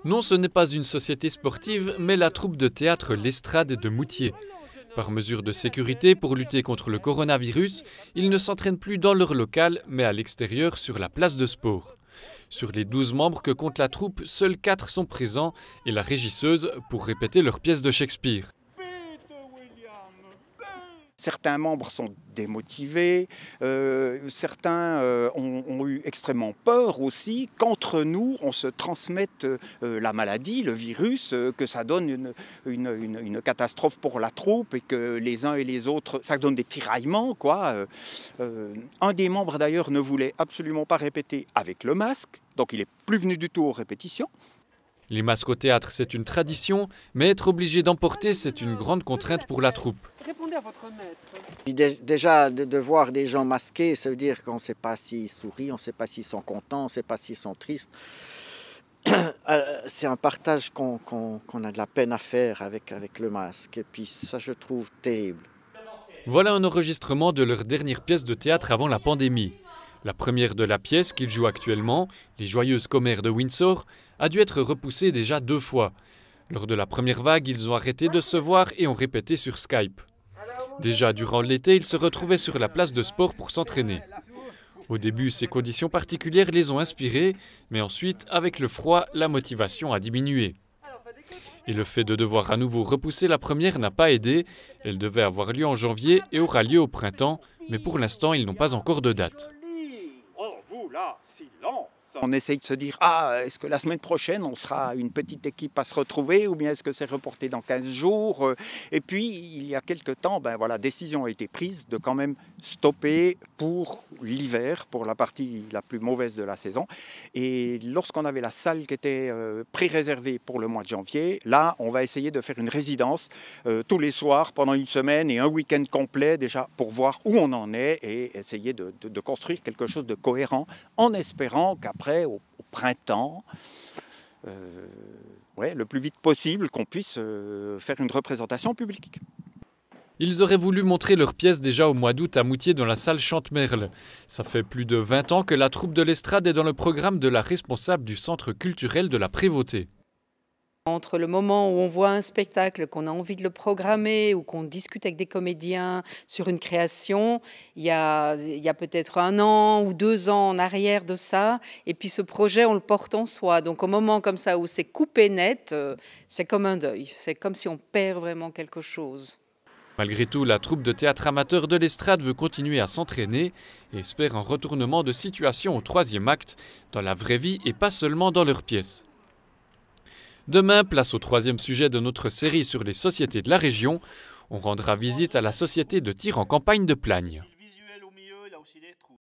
Non, ce n'est pas une société sportive, mais la troupe de théâtre L'Estrade de Moutier. Par mesure de sécurité pour lutter contre le coronavirus, ils ne s'entraînent plus dans leur local, mais à l'extérieur sur la place de sport. Sur les 12 membres que compte la troupe, seuls 4 sont présents et la régisseuse pour répéter leur pièce de Shakespeare. Certains membres sont démotivés, certains ont eu extrêmement peur aussi qu'entre nous on se transmette la maladie, le virus, que ça donne une catastrophe pour la troupe et que les uns et les autres, ça donne des tiraillements, quoi. Un des membres d'ailleurs ne voulait absolument pas répéter avec le masque, donc il n'est plus venu du tout aux répétitions. Les masques au théâtre, c'est une tradition, mais être obligé d'en porter, c'est une grande contrainte pour la troupe. Répondez à votre maître. Déjà, de voir des gens masqués, ça veut dire qu'on ne sait pas s'ils sourient, on ne sait pas s'ils sont contents, on ne sait pas s'ils sont tristes. C'est un partage qu'on a de la peine à faire avec le masque. Et puis ça, je trouve terrible. Voilà un enregistrement de leur dernière pièce de théâtre avant la pandémie. La première de la pièce qu'ils jouent actuellement, Les Joyeuses Commères de Windsor, a dû être repoussée déjà 2 fois. Lors de la première vague, ils ont arrêté de se voir et ont répété sur Skype. Déjà durant l'été, ils se retrouvaient sur la place de sport pour s'entraîner. Au début, ces conditions particulières les ont inspirés, mais ensuite, avec le froid, la motivation a diminué. Et le fait de devoir à nouveau repousser la première n'a pas aidé. Elle devait avoir lieu en janvier et aura lieu au printemps, mais pour l'instant, ils n'ont pas encore de date. On essaye de se dire, est-ce que la semaine prochaine, on sera une petite équipe à se retrouver ou bien est-ce que c'est reporté dans 15 jours? Et puis, il y a quelque temps, décision a été prise de quand même stopper pour l'hiver, pour la partie la plus mauvaise de la saison. Et lorsqu'on avait la salle qui était pré-réservée pour le mois de janvier, là, on va essayer de faire une résidence tous les soirs pendant une semaine et un week-end complet déjà pour voir où on en est et essayer de construire quelque chose de cohérent en espérant qu'après, au printemps, le plus vite possible, qu'on puisse faire une représentation publique. Ils auraient voulu montrer leur pièce déjà au mois d'août à Moutier dans la salle Chante-Merle. Ça fait plus de 20 ans que la troupe de l'Estrade est dans le programme de la responsable du centre culturel de la Prévôté. Entre le moment où on voit un spectacle, qu'on a envie de le programmer ou qu'on discute avec des comédiens sur une création, il y a peut-être 1 an ou 2 ans en arrière de ça. Et puis ce projet, on le porte en soi. Donc au moment comme ça où c'est coupé net, c'est comme un deuil. C'est comme si on perd vraiment quelque chose. Malgré tout, la troupe de théâtre amateur de l'Estrade veut continuer à s'entraîner et espère un retournement de situation au 3e acte, dans la vraie vie et pas seulement dans leurs pièces. Demain, place au 3e sujet de notre série sur les sociétés de la région. On rendra visite à la société de tir en campagne de Plagne.